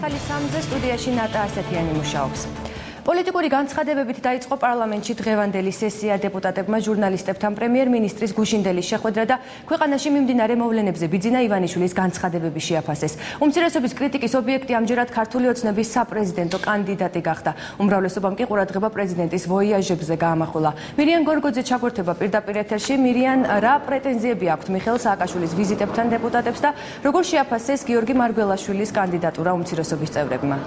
ახალი სამზე სტუდიაში ნატა ასეთიანი მუშაობს. პოლიტიკური განცხადებებით დაიწყო პარლამენტში დღევანდელი სესია დეპუტატებმა ჟურნალისტებთან პრემიერ-მინისტრის გუშინდელი შეხვედრა და ქვეყანაში მიმდინარე მოვლენებზე ბიძინა ივანიშვილის განცხადებები შეაფასეს. უმცირესობის კრიტიკის ობიექტი ამჯერად ქართული ოცნების საპრეზიდენტო კანდიდატი გახდა. უმრავლესობამ კი ყურადღება პრეზიდენტის ვოიაჟებზე გაამახვილა. მირიან გორგოძე ჩაგვერთება პირდაპირ ეთერში. მირიან, რა პრეტენზიები აქვთ მიხეილ სააკაშვილის ვიზიტებთან დეპუტატებს და როგორ შეაფასეს გიორგი მარგველაშვილის კანდიდატურა უმცირესობის წევრებმა?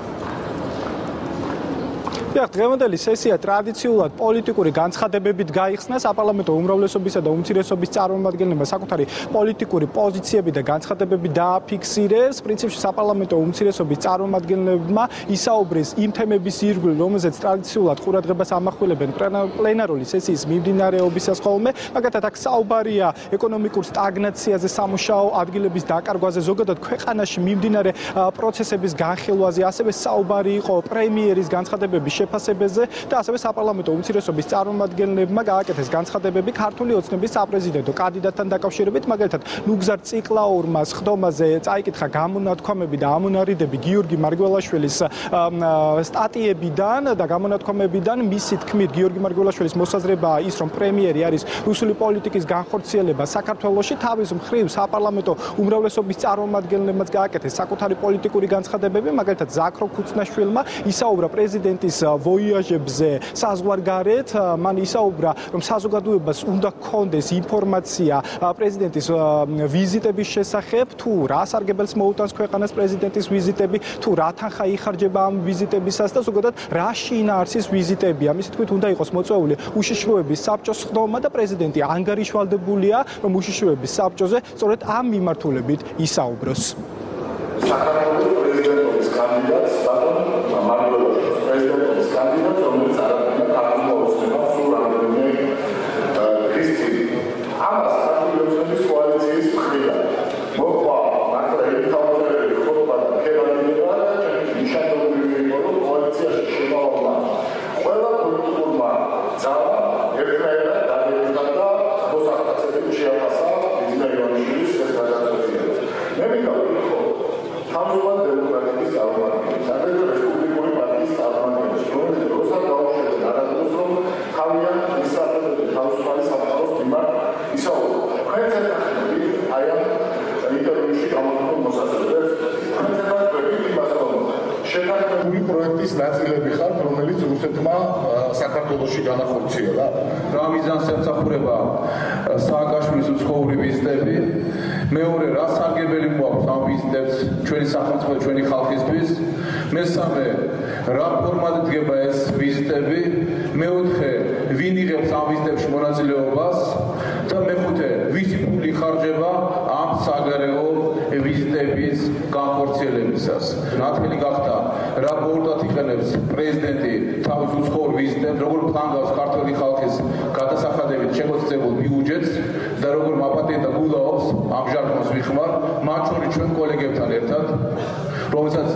დღევანდელი სესია ტრადიციულად პოლიტიკური განცხადებებით გაიხსნა. საპარლამენტო უმრავლესობისა და უმცირესობის წარმომადგენლებმა საკუთარი პოლიტიკური პოზიციები და განცხადებები დააფიქსირეს. პრინციპში საპარლამენტო უმცირესობის წარმომადგენლებმა ისაუბრეს იმ თემების ირგვლივ, რომელზეც ტრადიციულად ყურადღებას ამახვილებენ პლენარული სესიის მიმდინარეობისას ხოლმე. მაგათაც აქ საუბარია ეკონომიკურ სტაგნაციაზე, სამუშაო ადგილების დაკარგვაზე, ზოგადად ქვეყანაში მიმდინარე პროცესების განხილვაზე, ასევე საუბარი იყო პრემიერის განცხადებების შეფასებაზე და ასევე საპარლამენტო უმცირესობის წარმომადგენლებმა გააკეთეს განცხადებები ქართული ოცნების საპრეზიდენტო კანდიდატთან დაკავშირებით. მაგალითად, ნუგზარ ციკლაურმა სხდომაზე წაიკითხა გამონათქვამები და ამონარიდები გიორგი მარგველაშვილის სტატიებიდან და გამონათქვამებიდან. მისი თქმით, გიორგი მარგველაშვილის მოსაზრებაა ის, რომ პრემიერი არის რუსული პოლიტიკის განხორციელება საქართველოში. თავის მხრივ საპარლამენტო უმრავლესობის წარმომადგენლებმაც გააკეთეს საკუთარი პოლიტიკური განცხადებები. მაგალითად, ზაქრო ქუცნაშვილმა ისაუბრა პრეზიდენტის ვოიაჟებზე საზღვარგარეთ. მან ისაუბრა, რომ საზოგადოებას უნდა ჰქონდეს ინფორმაცია პრეზიდენტის ვიზიტების შესახებ, თუ რა სარგებელს მოუტანს ქვეყანას პრეზიდენტის ვიზიტები, თუ რა თანხა იხარჯება ამ ვიზიტებისას და ზოგადად რა შინაარსის ვიზიტებია. მისი თქმით, უნდა იყოს მოწვეული უშიშროების საბჭოს სხდომა და პრეზიდენტი ანგარიშვალდებულია, რომ უშიშროების საბჭოზე სწორედ ამ მიმართულებით ისაუბროს. საქართველოს პრეზიდენტობის კანდიდატს პრეზიდენტის კანდიდატს, რომელიც არაფერია ქართული ოცნება სულ რამდენიმე ქრისტიანი. ამას ქართული ოცნების კოალიციის მხრიდან მოყვა მართლა ელიტარული ხობა და ქებადება და ნიშანდობლივი იყო, რომ კოალიციაში შემავლა ყველა პოლიტიკურმა ძალამ ერთმანეთად დადებდა და მოსახდები შეაფასა ბიძინა ივანიშვილის ეს გადაწყვეტილება. მე მივიდა ხო თავმოყრა დემოკრატიის წარმომადგენელი, აგრეთვე რესპუბლიკური პარტიის წარმომადგენელი, რომელიც როცა გაუშვეს არადროს რომ თავიანთ ისრაფებები თავისუფალი სამყაროს მიმართ ისაუბრა. ჩვენ ცეცხლები აი ამ ინტერვიუში გამოთქვამს მოსაზრებებს, ჩვენ ცეცხლები იმას რომ შეთანხმებული პროექტის ნაწილები ხართ, რომელიც რუსეთმა საქართველოში განახორციელა. რა მიზანს ემსახურება სააკაშვილის უცხოური ვიზიტები? მეორე, რა სარგებელი მოაქვს ამ ვიზიტებს ჩვენი სახელმწიფო, ჩვენი ხალხისთვის? მესამე, რა ფორმატით დგება ეს ვიზიტები? მეოთხე, ვინ იღებს ამ ვიზიტებში მონაწილეობას? და მეხუთე, ვისი ფული ხარჯება ამ საგარეო ვიზიტების განხორციელებისას? ნათელი გახდა, რა ბოროტად იყენებს პრეზიდენტი თავის უცხოურ ვიზიტებს, როგორ ფლანგავს ქართველი ხალხის გადასახადებით შემოწმებულ ბიუჯეტს და როგორ მაპატიეთ და გულაობს ამ ჟარგონს ვიხმარ, მათ შორის ჩვენ კოლეგებთან ერთად, რომელსაც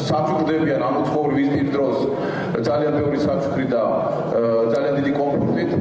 საჩუქრდებიან ამ უცხოურ ვიზიტის დროს ძალიან ბევრი საჩუქრი და ძალიან დიდი კომფორტით.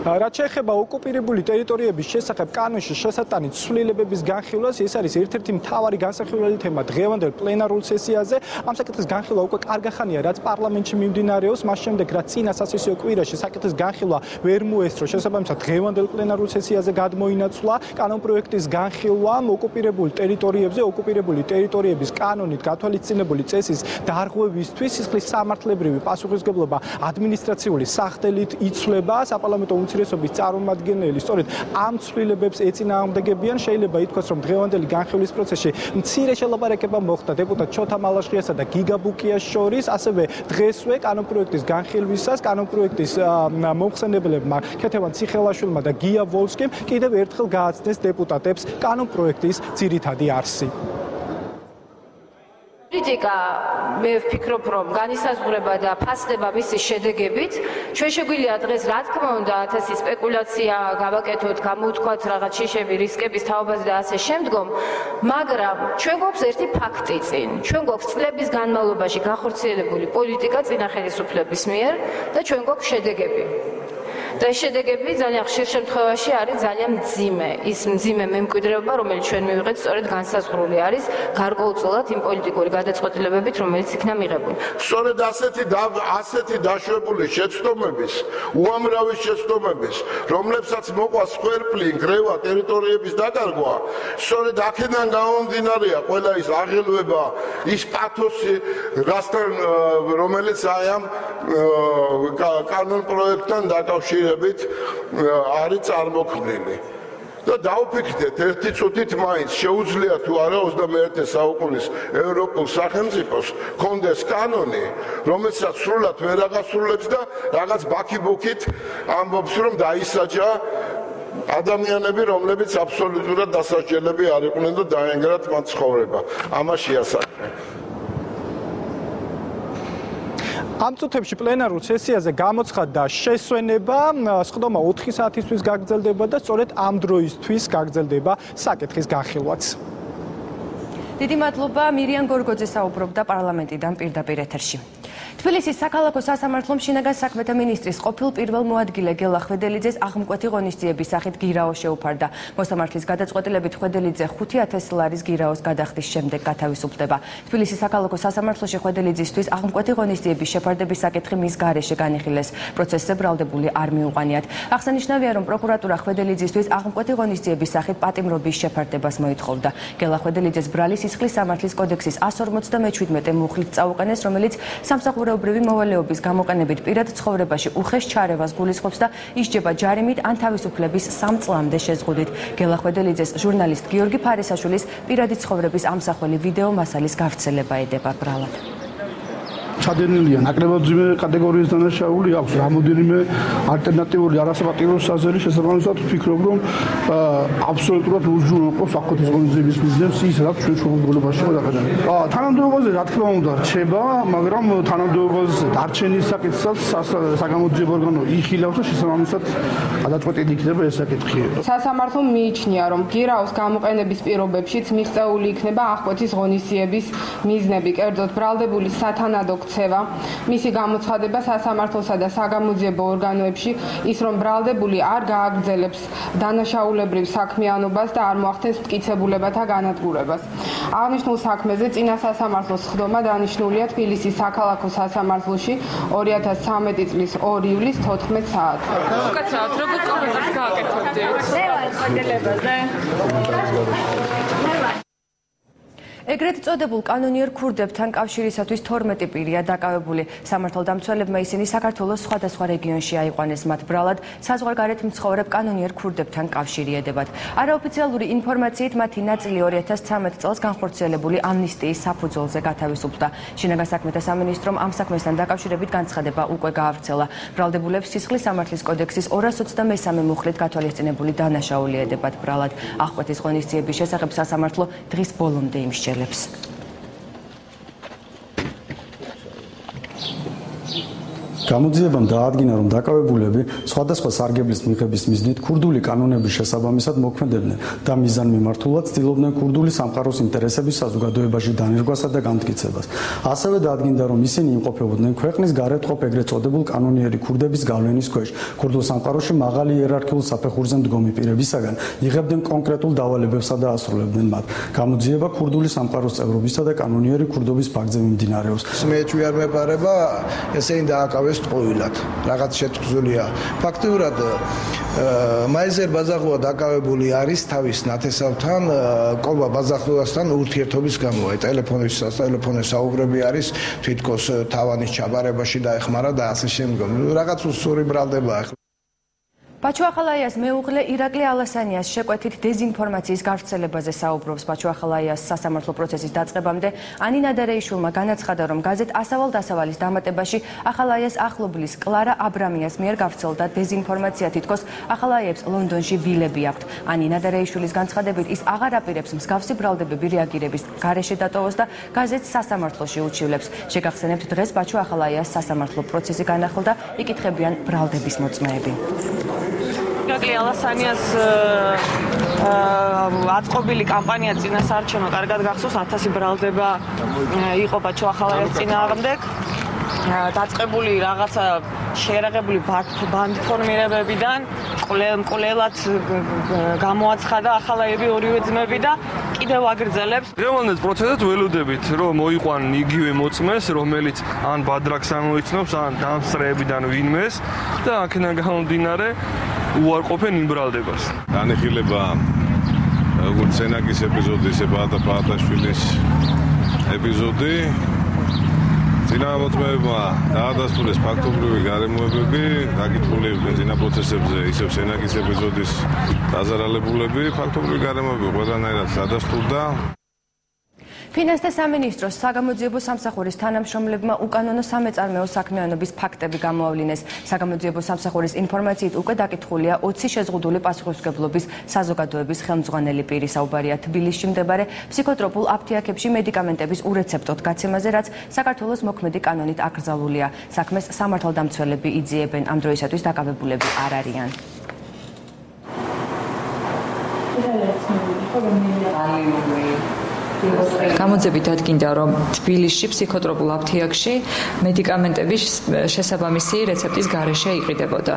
რაც შეეხება ოკუპირებული ტერიტორიების შესახებ კანონში შესატანით ცვლილებების განხილვას, ეს არის ერთ-ერთი მთავარი განსახილველი თემა დღევანდელ პლენარულ სესიაზე. ამ საკითხის განხილვა უკვე კარგახანია, რაც პარლამენტში მიმდინარეობს, მას შემდეგ რაც წინა სასესიო კვირაში საკითხის განხილვა ვერ მოესწრო, შესაბამისად დღევანდელ პლენარულ სესიაზე გადმოინაცვლა კანონპროექტის განხილვა ოკუპირებულ ტერიტორიებზე, ოკუპირებული ტერიტორიების კანონით გათვალისწინებული წესის დარღვევისთვის, სისხლის სამართლებრივი პასუხისმგებლობა ადმინისტრაციული სახდელით იცვლება. საპარლამენტო უმცირესობის წარმომადგენელი სწორედ ამ ცვლილებებს ეწინააღმდეგებიან. შეიძლება ითქვას, რომ დღევანდელი განხილვის პროცესში მცირე შელაპარაკება მოხდა დეპუტატ ჩოთა მალაშხიასა და გიგა ბუკიას შორის. ასევე დღესვე კანონპროექტის განხილვისას კანონპროექტის მომხსენებლებმა ქეთევან ციხელაშვილმა და გია ვოლსკიმ კიდევ ერთხელ გააცნეს დეპუტატებს კანონპროექტის ძირითადი არსი. პოლიტიკა მე ვფიქრობ, რომ განისაზღვრება და ფასდება მისი შედეგებით. ჩვენ შეგვიძლია დღეს რა თქმა უნდა ათასი სპეკულაცია გავაკეთოთ, გამოვთქვათ რაღაც შიშები რისკების თაობაზე და ასე შემდგომ, მაგრამ ჩვენ გვაქვს ერთი ფაქტი წინ. ჩვენ გვაქვს წლების განმავლობაში განხორციელებული პოლიტიკა წინა ხელისუფლების მიერ და ჩვენ გვაქვს შედეგები. და შედეგები ძალიან ხშირ შემთხვევაში არის ძალიან მძიმე. ის მძიმე მემკვიდრეობა, რომელიც ჩვენ მივიღეთ, სწორედ განსაზღვრული არის გარკვეულწილად იმ პოლიტიკური გადაწყვეტილებებით, რომელიც იქნა მიღებული. სწორედ ასეთი დაშვებული შეცდომების, უამრავი შეცდომების, რომლებსაც მოყვა სხერფლი, გრევა, ტერიტორიების დაკარგვა, სწორედ აქედან გამომდინარეა ყველა ის აღელვება, ის პათოსი, რომელიც აი ამ კანონ პროექტთან დაკავშირებით არის წარმოქმნილი. და დავფიქრდეთ ერთი წუთით მაინც შეუძლია თუ არა 21 საუკუნის ევროპულ სახელმწიფოს კონდეს კანონი, რომელსაც სრულად ვერ აღასრულებს და რაღაც ბაქიბუქით ამბობს, რომ დაისაჯა ადამიანები, რომლებიც აბსოლუტურად დასაჯელები არ იყვნენ და დაენგრათ მათ ცხოვრება. ამაშია საქმე. ამ წუთებში პლენარულ სესიაზე გამოცხადდა შესვენება, სხდომა 4 საათისთვის გაგრძელდება და სწორედ ამ დროისთვის გაგრძელდება საკითხის განხილვაც. დიდი მადლობა, მირიან გორგოძე საუბრობდა პარლამენტიდან პირდაპირ ეთერში. თბილისის საქალაქო სასამართლომ შინაგან საქმეთა მინისტრის ყოფილ პირველ მოადგილე გელა ხვედელიძეს აღმკვეთი ღონისძიების სახით გირაო შეუფარდა. მოსამართლის გადაწყვეტილებით ხვედელიძე 5,000 ლარის გირაოს გადახდის შემდეგ გათავისუფლდება. თბილისის საქალაქო სასამართლოში ხვედელიძისთვის აღმკვეთი ღონისძიების შეფარდების საკითხი მის გარეშე განიხილეს. პროცესზე ბრალდებული არ მიუყვანიათ. აღსანიშნავია, რომ პროკურატურა ხვედელიძისთვის აღმკვეთი ღონისძიების სახით პატიმრობის შეფარდებას მოითხოვდა. გელა ხვედელიძეს ბრალი სისხლის სამართლის კოდექსის 157 მუხლით წაუყენეს, რომელიც სამსახურეობრივი მოვალეობის გამოყენებით პირად ცხოვრებაში უხეშ ჩარევას გულისხმობს და ისჯება ჯარიმით ან თავისუფლების 3 წლამდე შეზღუდვით. გელა ხვედელიძეს ჟურნალისტ გიორგი ფარისაშვილის პირადი ცხოვრების ამსახველი ვიდეო მასალის გავრცელება ედება ბრალად. ჩადენილია ნაკლებად ძიმე კატეგორიის დანაშაული აქვს რამოდენიმე ალტერნატიული არასაპატიო საზელი შესაბამისად ვფიქრობ რომ აბსოლუტურად უზრუნველყოფს აკვეთის ღონისძიების მიზნებს ის რაც ჩვენ შემოგვიდგებაში გადახედავთ. თანამდებობაზე რა თქმა უნდა რჩება, მაგრამ თანამდებობაზე დარჩენის საკითხსაც საგამოძიებო ორგანო იხილავს და შესაბამისად გადაწყვეტილი იქნება ეს საკითხი. სასამართლომ მიიჩნია რომ გირაოს გამოყენების პირობებშიც მიღწეული იქნება აღკვეთის ღონისძიების მიზნები, კერძოდ ბრალდებული სათანადო მისი გამოცხადება სასამართლოსა და საგამოძიებო ორგანოებში ის რომ ბრალდებული არ გააგრძელებს დანაშაულებრივ საქმიანობას და არ მოახდენს მტკიცებულებათა განადგურებას. აღნიშნულ საქმეზე წინა სასამართლოს სხდომა დანიშნულია თბილისის საქალაქო სასამართლოში 2013 წლის 2 ივლის 14 საათი. უკაცრავად როგორ კომენტარს გააკეთებდით? მე ვარ ხდებაზე. ეგრეთ წოდებულ კანონიერ ქურდებთან კავშირისათვის 12 პირია დაკავებული. სამართალდამცველებმა ისინი საქართველოს სხვადასხვა რეგიონში აიყვანეს მათ ბრალად საზღვარგარეთ მცხოვრებ კანონიერ ქურდებთან კავშირი ედებათ. არაოფიციალური ინფორმაციით მათი ნაწილი 2013 წელს განხორციელებული ამნისტიის საფუძველზე გათავისუფლდა. შინაგან საქმეთა სამინისტრომ ამ საქმესთან დაკავშირებით განცხადება უკვე გაავრცელა. ბრალდებულებს სისხლის სამართლის კოდექსის 223 მუხლით გათვალისწინებული დანაშაული ედებათ ბრალად. აღკვეთის ღონისძიების შესახებ სასამართლო დღის ბოლომდე იმსჯელებს. გამოძიებამ დაადგინა, რომ დაკავებულები სხვადასხვა სარგებლის მიღების მიზნით ქურდული კანონების შესაბამისად მოქმედებდნენ და მიზანმიმართულად ცდილობდნენ ქურდული სამყაროს ინტერესების საზოგადოებაში დანერგვასა და განმტკიცებას. ასევე დაადგინდა, რომ ისინი იმყოფებოდნენ ქვეყნის გარეთ ყოფ ეგრეთ წოდებულ კანონიერი ქურდების გავლენის ქვეშ. ქურდულ სამყაროში მაღალი იერარქიულ საფეხურზე მდგომი პირებისაგან იღებდნენ კონკრეტულ დავალებებსა და ასრულებდნენ მათ. გამოძიება ქურდული სამყაროს წევრობისა და კანონიერი ქურდობის ფაქტზე მიმდინარეობს. მეჩვი არ მეპარება, ესენი დააკავეს ტყუილად. რაღაც შეთქმულია. ფაქტიურად მაიზერ ბაზაღვა დაკავებული არის თავის ნათესავთან, კობა ბაზაღვასთან ურთიერთობის გამო. ტელეფონის საუბრები არის თვითკოს თავანის ჩაბარებაში დაეხმარა და ასე შემდგომ. რაღაც უსური ბრალდებაა. ბაჩუახალაიას მეუღლე ირაკლი ალასანიას შეკვეთით დეზინფორმაციის გავრცელებაზე საუბრობს. ბაჩუახალაიას სასამართლო პროცესის დაწყებამდე ანი ნადარეიშვილმა განაცხადა, რომ გაზეთ ასავალ-დასავალის დამატებაში ახალაიას ახლობლის კლარა აბრამიას მიერ გავრცელდა დეზინფორმაცია, თითქოს ახალაიებს ლონდონში ვილები აქვთ. ანი ნადარეიშვილის განცხადებით ის აღარ აპირებს მსგავსი ბრალდებები რეაგირების გარეშე დატოვოს და გაზეთს სასამართლოში უჩივლებს. შეგახსენებთ, დღეს ბაჩუახალაიას სასამართლო პროცესი განახლდა, იკითხებიან ბრალდების მოწმეები. ირაკლი ალასანიას აწყობილი კამპანია წინასაარჩევნო კარგად გახსოვს 1000 ბრალდება იყო ბაჩუახალაიას წინააღმდეგ. დაწყებული რაღაცა შეერაღებული ბანდფორმირებებიდან კვლელად გამოაცხადა ახალაები ორივე ძმები და კიდევ აგრძელებს. რევოლუციის პროცესად ველოდებით, რომ მოიყვან იგივე მოწმეს, რომელიც ან ბადრაკს ამოიცნობს, ან დამსწრეებიდან ვინმეს და აქედან გამომდინარე უარყოფენ იმ ბრალდებას. განიხილება როგორც სენაკის ეპიზოდი, ისე ბაატაშვილის ეპიზოდი. წინამორბედმა დაადასტურეს ფაქტობრივი გარემოებები, დაკითხული იყვნენ წინა პროცესებზე, ისევ სენაკის ეპიზოდის დაზარალებულები, ფაქტობრივი გარემოებები ყველანაირად დადასტურდა. ფინანსთა სამინისტროს საგამოძიებო სამსახურის თანამშრომლებმა უკანონო სამეწარმეო საქმიანობის ფაქტები გამოავლინეს. საგამოძიებო სამსახურის ინფორმაციით უკვე დაკითხულია 20 შეზღუდული პასუხისმგებლობის საზოგადოების ხელმძღვანელი პირი. საუბარია თბილისში მდებარე ფსიქოტროპულ აფთიაქებში მედიკამენტების ურეცეპტოდ გაცემაზე, რაც საქართველოს მოქმედი კანონით აკრძალულია. საქმეს სამართალდამცველები იძიებენ, ამ დროისათვის დაკავებულები არ არიან. გამოძებით დადგინდა, რომ თბილისში ფსიქოტროპულ აფთიაქში მედიკამენტების შესაბამისი რეცეპტის გარეშე იყიდებოდა.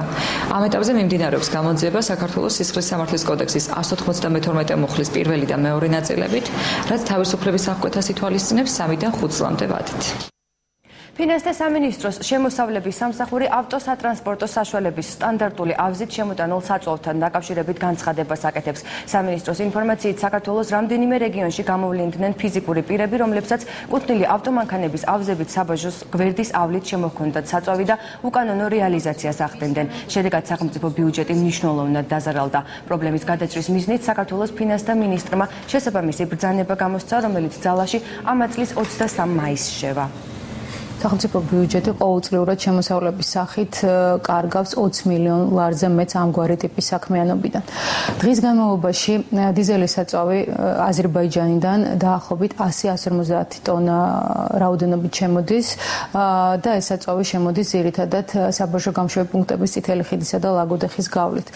ამ ეტაპზე მიმდინარეობს გამოძიება საქართველოს სისხლის სამართლის კოდექსის 192 მუხლის პირველი და მეორე ნაწილებით, რაც თავისუფლების აღკვეთას ითვალისწინებს 3-დან 5 წლამდე ვადით. ფინანსთა სამინისტროს შემოსავლების სამსახური ავტოსატრანსპორტო საშუალების სტანდარტული ავზით შემოტანილ საწვავთან დაკავშირებით განცხადებას აკეთებს. სამინისტროს ინფორმაციით საქართველოს რამდენიმე რეგიონში გამოვლინდნენ ფიზიკური პირები, რომლებსაც კუთვნილი ავტომანქანების ავზებით საბაჟოს გვერდის ავლით შემოჰქონდათ საწვავი და უკანონო რეალიზაციას ახდენდნენ. შედეგად სახელმწიფო ბიუჯეტი მნიშვნელოვნად დაზარალდა. პრობლემის გადაჭრის მიზნით საქართველოს ფინანსთა მინისტრმა შესაბამისი ბრძანება გამოსცა, რომელიც ძალაში ამ წლის 23 მაისს შევა. სახელმწიფო ბიუჯეტი ყოველწლიურად შემოსავლების სახით კარგავს 20 მილიონ ლარზე მეც ამგვარი ტიპის საქმიანობიდან. დღის განმავლობაში დიზელის საწვავი აზერბაიჯანიდან დაახლოებით 100-150 ტონა რაოდენობით შემოდის და ეს საწვავი შემოდის ძირითადად საბაჟო გამშვები პუნქტების წითელი ხიდისა და ლაგოდეხის გავლით.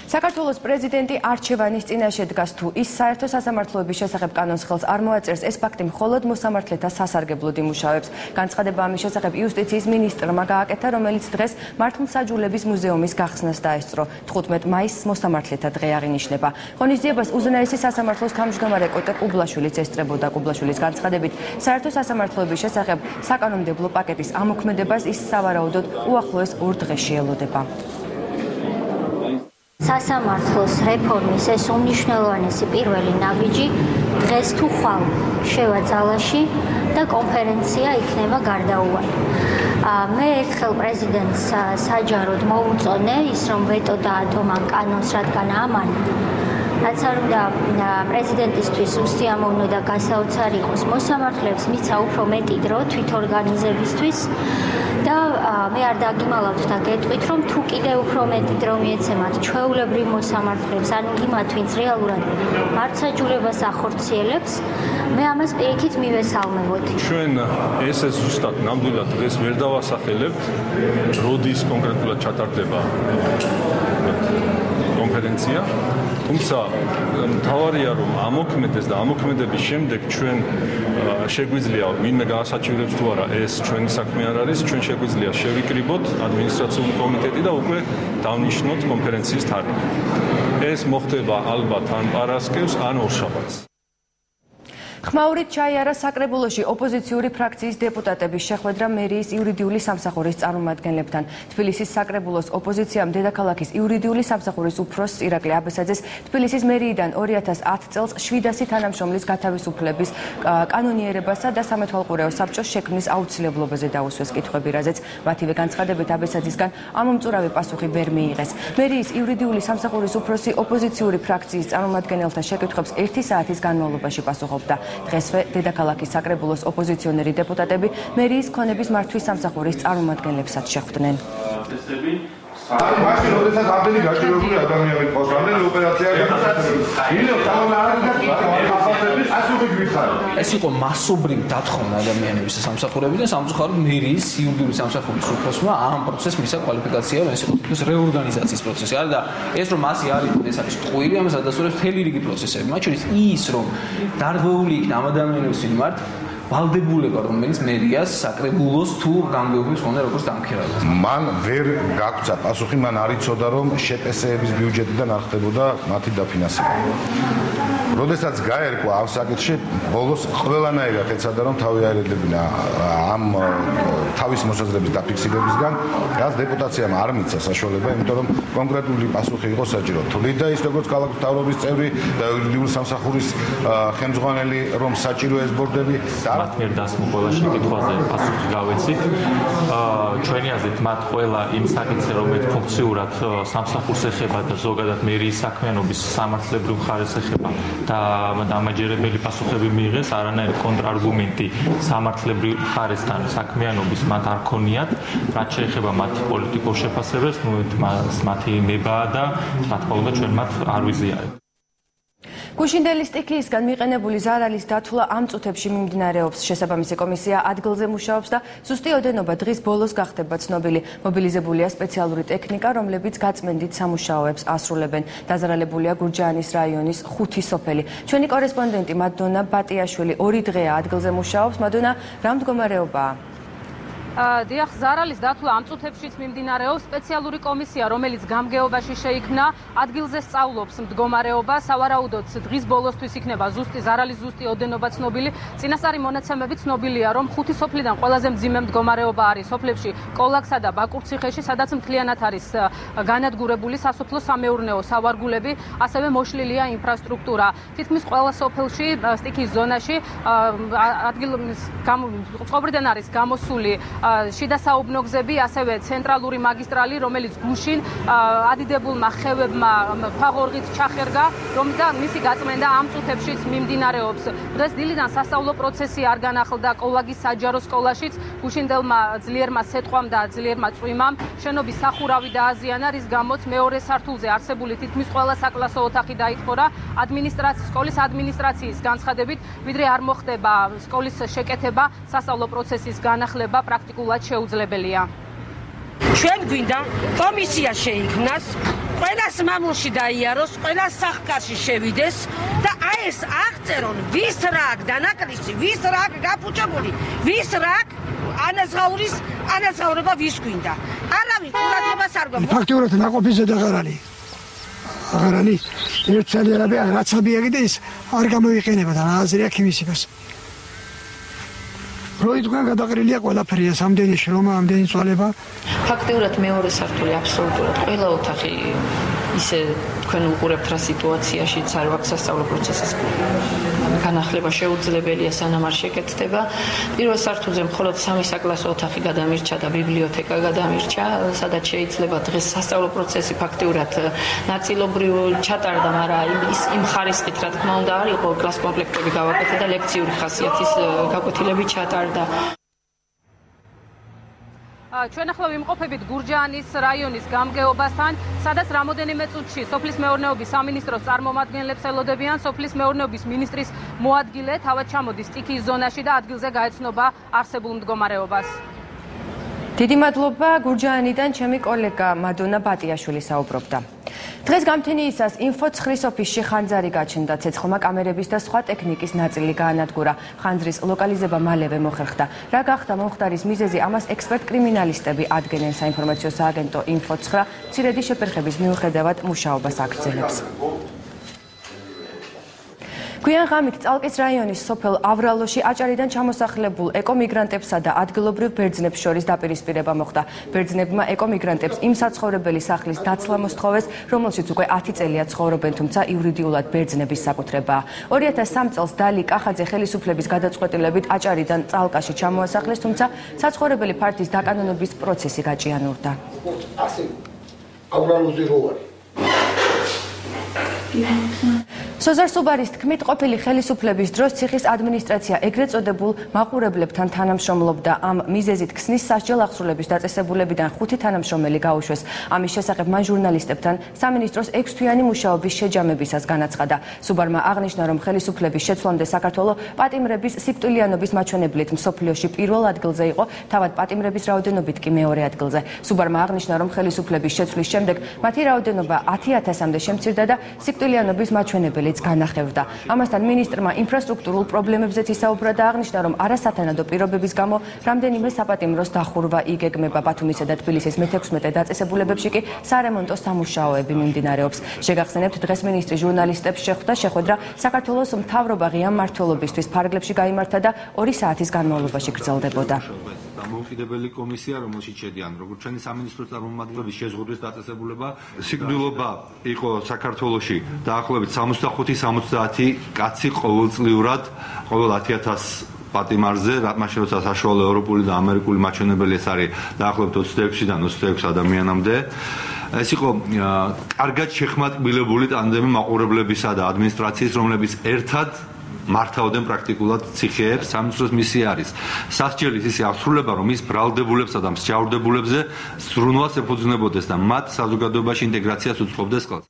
საქართველოს პრეზიდენტი არჩევანის წინაშე დგას თუ ის საერთო სასამართლოების შესახებ კანონს ხელს არ მოაწერს, ეს ფაქტი მხოლოდ მოსამართლეთა სასარგებლოდ იმუშავებს. განცხადება ამის შესახებ იუსტიციის მინისტრმა გააკეთა, რომელიც დღეს მართლმსაჯულების მუზეუმის გახსნას დაესწრო. 15 მაისს მოსამართლეთა დღე აღინიშნება. ღონისძიებას უზენაესი სასამართლოს თავმჯდომარე კოტე კუბლაშვილიც ესწრებოდა. კუბლაშვილის განცხადებით, საერთო სასამართლოების შესახებ საკანონმდებლო პაკეტის ამოქმედებას ის სავარაუდოდ უახლოეს 2 დღეში ელოდება. სასამართლოს რეფორმის ეს უმნიშვნელოვანესი პირველი ნაბიჯი დღეს თუ ხვალ შევა ძალაში და კონფერენცია იქნება გარდაუვალი. მე ერთხელ პრეზიდენტს საჯაროდ მოუწონე ის რომ ვეტო დაადო მან კანონს, რადგან ამან რაც არ უნდა პრეზიდენტისთვის უსიამოვნო და გასაოცარი იყოს, მოსამართლეებს მიცა უფრო მეტი დრო თვითორგანიზებისთვის და მე არ დაგიმალავთ და გეტყვით, რომ თუ კიდევ უფრო მეტი დრო მიეცემათ ჩვეულებრივ მოსამართლეებს, ან იმათ, ვინც რეალურად მართლმსაჯულებას ახორციელებს, მე ამას პირიქით მივესალმებოდი. ჩვენ ეს ზუსტად ნამდვილად დღეს ვერ დავასახელებთ, როდის კონკრეტულად ჩატარდება კონფერენცია. თუმცა მთავარია რომ ამოქმედეს და ამოქმედების შემდეგ ჩვენ შეგვიძლია ვინმე გაასაჩივრებს თუ არა ეს ჩვენი საქმე არ არის, ჩვენ შეგვიძლია შევიკრიბოთ ადმინისტრაციული კომიტეტი და უკვე დავნიშნოთ კონფერენციის თარიღი. ეს მოხდება ალბათ ან პარასკევს, ან ორშაბათს. ხმაურით ჩაიარა საკრებულოში ოპოზიციური ფრაქციის დეპუტატების შეხვედრა მერიის იურიდიული სამსახურის წარმომადგენლებთან. თბილისის საკრებულოს ოპოზიციამ დედაქალაქის იურიდიული სამსახურის უფროს ირაკლი აბესაძეს თბილისის მერიიდან 2010 წელს 700 თანამშრომლის გათავისუფლების კანონიერებასა და სამეთვალყურეო საბჭოს შექმნის აუცილებლობაზე დაუსვეს კითხვები, რაზეც მათივე განცხადებით აბესაძისგან ამომწურავი პასუხი ვერ მიიღეს. მერიის იურიდიული სამსახურის უფროსი ოპოზიციური ფრაქციის წარმომადგენელთა შეკითხვებს 1 საათის განმავლობაში პასუხობდა. დღესვე დედაქალაქის საკრებულოს ოპოზიციონერი დეპუტატები მერიის ქონების მართვის სამსახურის წარმომადგენლებსაც შეხვდნენ. მაშინ როდესაც ამდენი გაჭირვებული ადამიანი ყავს, ამდენი ოპერაცია ეს იყო მასობრივ დათხოვნა ადამიანების სამსახურებიდან, სამწუხაროდ მერიის იურიდიული სამსახურის უფროსმა ამ პროცესს მისცა კვალიფიკაცია, ეს იყო თვითონ რეორგანიზაციის პროცესი. არა და ეს რომ მასი არის, ეს არის ტყუილი, ამას ადასტურებს მთელი რიგი პროცესები. მათ შორის ის რომ დარღვეული იქნა ამ ადამიანების მიმართ ვალდებულება, რომელიც მერიას საკრებულოს თუ გამგეობის ხონდა როგორც დამქირავებას. მან ვერ გაგწა პასუხი, მან არ იცოდა რომ შპსების ბიუჯეტიდან არ ხდებოდა მათი დაფინანსება. როდესაც გაერკვა ამ საკითხში, ბოლოს ყველანაირად ეცადა რომ თავი აერედებინა ამ თავის მოსაზრების დაფიქსირებისგან, რაც დეპუტაციამ არ მიცა საშუალება, იმიტომ რომ კონკრეტული პასუხი იყო საჭირო. თვლიდა ის როგორც ქალაქის მთავრობის წევრი და იურიდიული სამსახურის ხელმძღვანელი, რომ საჭირო ეს ბორდები და მათ მიერ დასმულ ყველა შეკითხვაზე პასუხი გავეცით. ჩვენი აზრით მათ ყველა იმ საკითხზე, რომელიც ფუნქციურად სამსახურს ეხება და ზოგადად მერიის საქმიანობის სამართლებრივ მხარეს ეხება და დამაჯერებელი პასუხები მიიღეს, არანაირი კონტრარგუმენტი სამართლებრივ მხარესთან საქმიანობის მათ არ ქონიათ, რაც შეეხება მათი პოლიტიკურ შეფასებებს, მათი ნებაა და რა თქმა უნდა ჩვენ მათ არ ვიზიარებთ. გუშინდელი სტიქიისგან მიყენებული ზარალის დათვლა ამ წუთებში მიმდინარეობს. შესაბამისი კომისია ადგილზე მუშაობს და ზუსტი ოდენობა დღის ბოლოს გახდება ცნობილი. მობილიზებულია სპეციალური ტექნიკა, რომლებიც გაწმენდით სამუშაოებს ასრულებენ. დაზარალებულია გურჯაანის რაიონის 5 სოფელი. ჩვენი კორესპონდენტი მადონა ბატიაშვილი 2 დღეა ადგილზე მუშაობს. მადონა, რა მდგომარეობაა? დიახ, ზარალის დათვლა ამ წუთებშიც მიმდინარეობს. სპეციალური კომისია, რომელიც გამგეობაში შეიქმნა, ადგილზე სწავლობს მდგომარეობას. სავარაუდოდ დღის ბოლოსთვის იქნება ზარალის ზუსტი ოდენობა ცნობილი. წინასწარი მონაცემები ცნობილია, რომ 5 სოფლიდან ყველაზე მძიმე მდგომარეობა არის სოფლებში კოლაქსა და ბაკურციხეში, სადაც მთლიანად არის განადგურებული სასოფლო-სამეურნეო სავარგულები, ასევე მოშლილია ინფრასტრუქტურა. თითქმის ყველა სოფელში, სტიქიის ზონაში წყობრიდან არის გამოსული შიდა საუბნო გზები, ასევე ცენტრალური მაგისტრალი, რომელიც გუშინ ადიდებულმა ხევებმა ფაღორღით ჩახერგა, და მისი გაწმენდა ამ წუთებშიც მიმდინარეობს. დღეს დილიდან სასწავლო პროცესი არ განახლდა კოლაგის საჯარო სკოლაშიც. გუშინდელმა ძლიერმა სეტყვამ და ძლიერმა წვიმამ შენობის სახურავი დააზიანა, რის გამოც მეორე სართულზე არსებული თითქმის ყველა საკლასო ოთახი დაითხოვა. სკოლის ადმინისტრაციის განცხადებით, ვიდრე არ მოხდება სკოლის შეკეთება, სასწავლო პროცესის განახლება პრაქტიკულად შეუძლებელია. ჩვენ გვინდა კომისია შეიქმნას, ყველას მამულში დაიაროს, ყველას სახკარში შევიდეს და აი ეს აღწერონ, ვის რა აქვს დანაკლისი, ვის რა აქვს გაფუჭებული, ვის რა აქვს ანაზღაურება ვის გვინდა. არავინ ყურადღებას არ გვაქვს. ფაქტიურად ნაყოფის ზედაღარ არის. აღარ არის ერთსალიერები რაც აბიაკი და ის არ გამოიყენება და რა აზრი აქვს იმისებას. როიტგან გადაყრილია ყველაფერი, ამდენი შრომა, ამდენი წვალება. ფაქტიურად მეორე სართული აბსოლუტურად ყველა ოთახი ისე თქვენ უყურებთ რა სიტუაციაში არ აქვს სასწავლო პროცესის განახლება შეუძლებელია, სანამ არ შეკეთდება. პირველ სართულზე მხოლოდ 3 საკლასო ოთახი გადამირჩა და ბიბლიოთეკა გადამირჩა, სადაც შეიძლება დღეს სასწავლო პროცესი ფაქტიურად ნაწილობრივ ჩატარდა, მაგრამ იმ ხარისხით რა თქმა უნდა არ იყო, კლას კომპლექტები გავაკეთე და ლექციური ხასიათის გაკვეთილები ჩატარდა. ჩვენ ახლა ვიმყოფებით გურჯაანის რაიონის გამგეობასთან, სადაც რამოდენიმე წუთში სოფლის მეურნეობის სამინისტროს წარმომადგენლებს ელოდებიან. სოფლის მეურნეობის მინისტრის მოადგილე თავად ჩამოდის სტიქიის ზონაში და ადგილზე გაეცნობა არსებულ მდგომარეობას. დიდი მადლობა. გურჯაანიდან ჩემი კოლეგა მადონა ბატიაშვილი საუბრობდა. დღეს გამთენიისას ინფო-9 ოფისში ხანძარი გაჩნდა, ცეცხლმა კამერების და სხვა ტექნიკის ნაწილი გაანადგურა. ხანძრის ლოკალიზება მალევე მოხერხდა. რა გახდა მომხდარის მიზეზი, ამას ექსპერტ-კრიმინალისტები ადგენენ. საინფორმაციო სააგენტო ინფო-9 მცირედი შეფერხების მიუხედავად მუშაობას აგრძელებს. გვიან ღამით წალკის რაიონის სოფელ ავრალოში აჭარიდან ჩამოსახლებულ ეკომიგრანტებსა და ადგილობრივ ბერძნებს შორის დაპირისპირება მოხდა. ბერძნებმა ეკომიგრანტებს იმ საცხოვრებელი სახლის დაცლა მოსთხოვეს, რომელშიც უკვე 10 წელია ცხოვრობენ, თუმცა იურიდიულად ბერძნების საკუთრებაა. 2003 წელს დალი კახაძე ხელისუფლების გადაწყვეტილებით აჭარიდან წალკაში ჩამოასახლეს, თუმცა საცხოვრებელი ფართის დაკანონების პროცესი გაჭიანურდა. ავრალოზე რო არის. სოზარ სუბარის თქმით, ყოფილი ხელისუფლების დროს ციხის ადმინისტრაცია ეგრეთ წოდებულ მაყურებლებთან თანამშრომლობდა. ამ მიზეზით ქსნის სასჯელ აღსრულების დაწესებულებიდან 5 თანამშრომელი გაუშვეს. ამის შესახებ მან ჟურნალისტებთან სამინისტროს 6 თვიანი მუშაობის შეჯამებისას განაცხადა. სუბარმა აღნიშნა, რომ ხელისუფლების შეცვლამდე საქართველო პატიმრების სიკვდილიანობის მაჩვენებლით მსოფლიოში პირველ ადგილზე იყო, თავად პატიმრების რაოდენობით კი მეორე ადგილზე. სუბარმა აღნიშნა, რომ ხელისუფლების შეცვლის შემდეგ მათი რაოდენობა 10,000-მდე შემცირდა და სიკვდილიანობის მაჩვენებელი რომელიც განახევდა. ამასთან მინისტრმა ინფრასტრუქტურულ პრობლემებზეც ისაუბრა და აღნიშნა, რომ არასათანადო პირობების გამო რამდენიმე საპატიმროს დახურვა იგეგმება. ბათუმისა და თბილისის მე-16 დაწესებულებებში კი სარემონტო სამუშაოები მიმდინარეობს. შეგახსენებთ, დღეს მინისტრი ჟურნალისტებს შეხვდა შეხვედრა საქართველოს მთავრობა ღია მმართველობისთვის ფარგლებში გაიმართა და 2 საათის განმავლობაში გრძელდებოდა. დამოუკიდებელი კომისია, რომელშიც შედიან როგორც ჩვენი სამინისტრო წარმომადგენლების შეზღუდვის დაწესებულება, სიკვდილობა იყო საქართველოში დაახლოებით 65-70 კაცი ყოველწლიურად, ყოველ 10,000 პატიმარზე, მაშინ როცა საშუალო ევროპული და ამერიკული მაჩვენებელი ეს არის დაახლოებით 26-დან 26 ადამიანამდე. ეს იყო კარგად შეხმატკბილებული ტანდემი მაყურებლებისა და ადმინისტრაციის, რომლებიც ერთად მართავდნენ პრაქტიკულად ციხეებს. სამინისტროს მისია არის სასჯელის ისე აღსრულება, რომ ის ბრალდებულებსა და მსჯავრდებულებზე ზრუნვას ეფუძნებოდეს და მათ საზოგადოებაში ინტეგრაციას უწყობდეს ხელს.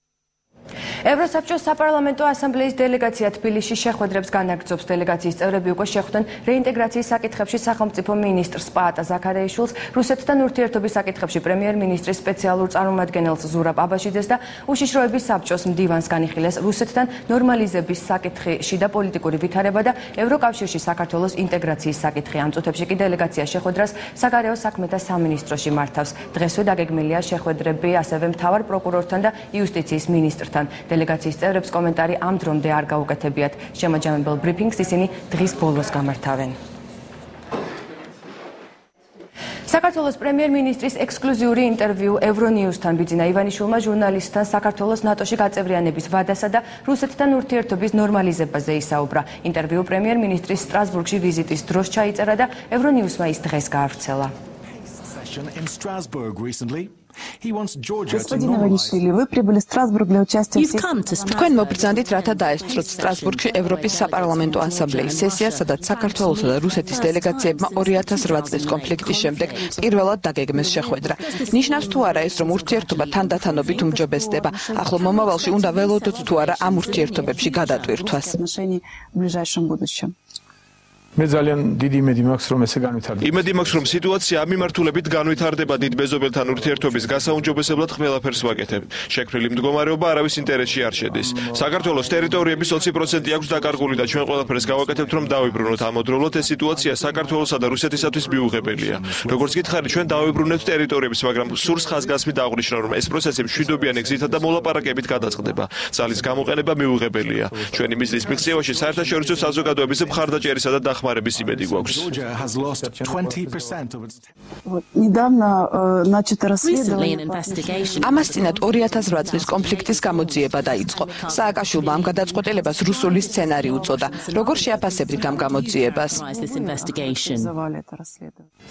ევროსაბჭოს საპარლამენტო ასამბლეის დელეგაცია თბილისში შეხვედრებს განაგრძობს. დელეგაციის წევრები უკვე შეხვდნენ რეინტეგრაციის საკითხებში სახელმწიფო მინისტრს პაატა ზაქარეიშვილს, რუსეთთან ურთიერთობის საკითხებში პრემიერ-მინისტრის სპეციალურ წარმომადგენელს ზურაბ აბაშიძეს და უშიშროების საბჭოს მდივანს განიხილეს რუსეთთან ნორმალიზების საკითხი, შიდა პოლიტიკური ვითარება და ევროკავშირში საქართველოს ინტეგრაციის საკითხი. ამ წუთებში კი დელეგაცია შეხვედრას საგარეო საქმეთა სამინისტროში მართავს. დღესვე დაგეგმილია შეხვედრები ასევე მთავარ პროკურორთან და იუსტიციის მინისტრთან. დელეგაციის წევრებს კომენტარი ამ დრომდე არ გაუკეთებიათ. შემაჯამებელ ბრიფინგს ისინი დღის ბოლოს გამართავენ. საქართველოს პრემიერ-მინისტრის ექსკლუზიური ინტერვიუ ევრონიუსთან ბიძინა ივანიშვილმა ჟურნალისტთან საქართველოს ნატოში გაწევრიანების ვადასა და რუსეთთან ურთიერთობის ნორმალიზებაზე ისაუბრა. ინტერვიუ პრემიერ-მინისტრის სტრასბურგში ვიზიტის დროს ჩაიწერა და ევრონიუსმა ის დღეს გაავრცელა. Господин Иванишвили, вы прибыли в Страсбург для участия в თქვენ მობრძანდით, რათა დაესწროთ სტრასბურგში ევროპის საპარლამენტო ასამბლეის სესია, სადაც საქართველოსა და რუსეთის დელეგაციებმა 2008 წლის კონფლიქტის შემდეგ პირველად დაგეგმეს შეხვედრა. ნიშნავს თუ არა ეს, რომ ურთიერთობა თანდათანობით უმჯობესდება? ახლო მომავალში უნდა ველოდოთ თუ არა ამ ურთიერთობებში გადატვირთვას? მე ძალიან დიდი იმედი მაქვს, რომ ესე განვითარდება. იმედი მაქვს, რომ სიტუაცია ამ მიმართულებით განვითარდება. დიდ მეზობელთან ურთიერთობის გასაუმჯობესებლად ყველაფერს ვაკეთებ. შექმნილი მდგომარეობა არავის ინტერესში არ შედის. საქართველოს ტერიტორიების 20% აქვს დაკარგული და ჩვენ ყველაფერს გავაკეთებთ, რომ დავიბრუნოთ ამოდროულად. ეს სიტუაცია საქართველოსა და რუსეთისათვის მიუღებელია. როგორც გითხარი, ჩვენ დავიბრუნებთ ტერიტორიებს, მაგრამ სურს ხაზგასმით აღნიშნო, რომ ეს პროცესი მშვიდობიანი გზითა და მოლაპარაკებით გადაწყდება. ძალის გამოყენება მიუღებელია. ჩვენი მიზნის მიღწევაში საერთაშორისო საზოგადოების მხარდაჭერისა და დახმარების იმედი გვაქვს. ამას წინათ 2008 წლის კონფლიქტის გამოძიება დაიწყო. სააკაშვილმა ამ გადაწყვეტილებას რუსული სცენარი უწოდა. როგორ შეაფასებდით ამ გამოძიებას?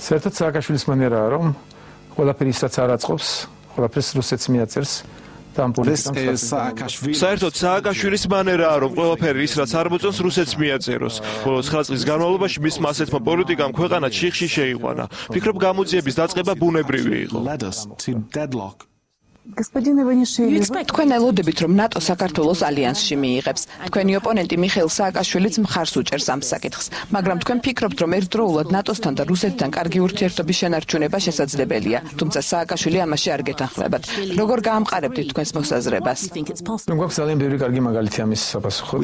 საერთოდ სააკაშვილის მანერაა, რომ ყველაფერი ისაც არ აწყობს, ყველაფერს რუსეთს მიაწერს. საერთოდ სააკაშვილის მანერაა, რომ ყველაფერი ის რაც არ მოწონს რუსეთს მიაწეროს. ბოლო 9 წლის განმავლობაში მისმა ასეთმა პოლიტიკამ ქვეყანა ჩიხში შეიყვანა. ვფიქრობ, გამოძიების დაწყება ბუნებრივი იყო. თქვენ ელოდებით, რომ ნატო საქართველოს ალიანსში მიიღებს. თქვენი ოპონენტი მიხეილ სააკაშვილიც მხარს უჭერს ამ საკითხს, მაგრამ თქვენ ფიქრობთ, რომ ერთდროულად ნატოსთან და რუსეთთან კარგი ურთიერთობის შენარჩუნება შესაძლებელია, თუმცა სააკაშვილი ამაში არ გეთანხმებათ. როგორ გაამყარებთ თქვენს მოსაზრებას? ჩვენ გვაქვს ძალიან ბევრი კარგი მაგალითი ამის საპასუხოდ.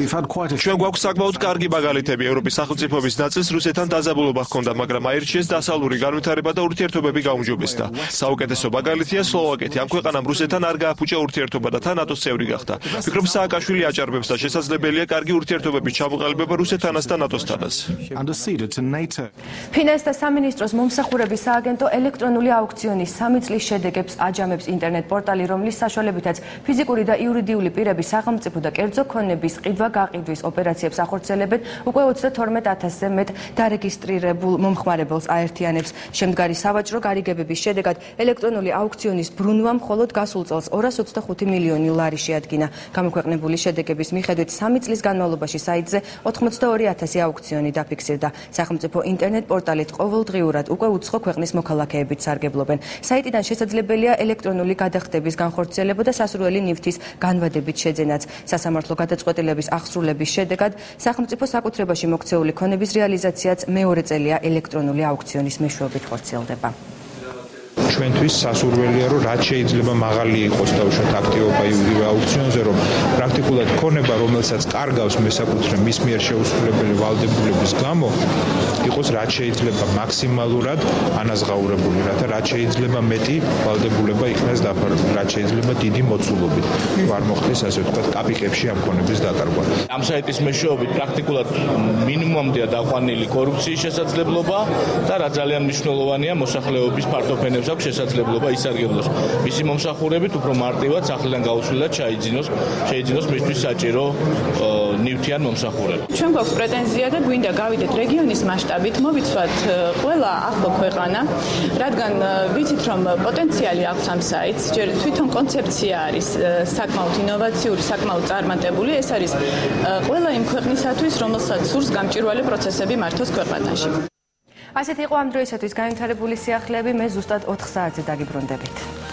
ჩვენ გვაქვს საკმაოდ კარგი მაგალითები. ევროპის სახელმწიფოების ნაწილს რუსეთთან დაძაბულობა ჰქონდა, მაგრამ აირჩიეს დასავლური განვითარება და ურთიერთობები გაუმჯობესდა. საუკეთესო მაგალითია სლოვაკეთი. ამ ქვეყანამ რუსეთთან არ გააფუჭა ურთიერთობა და თან ნატოს წევრი გახდა. ვფიქრობ, სააკაშვილი აჭარბებს და შესაძლებელია კარგი ურთიერთობების ჩამოყალიბება რუსეთთანაც და ნატოსთანაც. ფინანსთა სამინისტროს მომსახურების სააგენტო ელექტრონული აუქციონის 3 წლის შედეგებს აჯამებს ინტერნეტ პორტალი, რომლის საშუალებითაც ფიზიკური და იურიდიული პირები სახელმწიფო და კერძო ქონების ყიდვა-გაყიდვის ოპერაციებს ახორციელებენ. უკვე 22,000-ზე მეტ დარეგისტრირებულ მომხმარებელს აერთიანებს. შემდგარი სავაჭრო გარიგებების შედეგად ელექტრონული აუქციონის ბრუნვა მხოლოდ გასულ წელს 225 მილიონი ლარი შეადგინა. გამოქვეყნებული შედეგების მიხედვით 3 წლის განმავლობაში საიტზე 82,000 აუქციონი დაფიქსირდა. სახელმწიფო ინტერნეტ პორტალით ყოველდღიურად უკვე უცხო ქვეყნის მოქალაქეებით სარგებლობენ. საიტიდან შესაძლებელია ელექტრონული გადახდების განხორციელება და სასურველი ნივთის განვადებით შეძენაც. სასამართლო გადაწყვეტილების აღსრულების შედეგად სახელმწიფო საკუთრებაში მოქცეული ქონების რეალიზაციაც მეორე წელია ელექტრონული აუქციონის მეშვეობით ხორციელდება. ჩვენთვის სასურველია რომ რაც შეიძლება მაღალი იყოს დაუშვათ აქტივობა იგივე აუქციონზე რომ პრაქტიკულად ქონება რომელსაც კარგავს მესაკუთრე მის მიერ შეუსრულებელი ვალდებულების გამო იყოს რაც შეიძლება მაქსიმალურად ანაზღაურებული რათა რაც შეიძლება მეტი ვალდებულება იქნას დაფარული რაც შეიძლება დიდი მოცულობით არ მოხდეს ასე ვთქვათ კაპიკებში ამ ქონების დაკარგვა ამ საიტის მეშვეობით პრაქტიკულად მინიმუმამდეა დაყვანილი კორუფციის შესაძლებლობა და რა ძალიან მნიშვნელოვანია მოსახლეობის ფართოფენებს აქვს შესაძლებლობა ისარგებლოს მისი მომსახურებით უფრო მარტივად სახლიდან გაუცვლელად შეიძინოს მისთვის საჭირო ნივთიან მომსახურება. ჩვენ გვაქვს პრეტენზია და გვინდა გავიდეთ რეგიონის მასშტაბით, მოვიცვათ ყველა ახლო ქვეყანა, რადგან ვიცით რომ პოტენციალი აქვს ამ საიტს, ჯერ თვითონ კონცეფცია არის საკმაოდ ინოვაციური, საკმაოდ წარმატებული, ეს არის ყველა იმ ქვეყნისათვის, რომელსაც სურს გამჭვირვალე პროცესები მართოს ქვეყანაში. ასეთი იყო ამ დროისათვის განვითარებული სიახლეები, მე ზუსტად 4 საათზე დაგიბრუნდებით.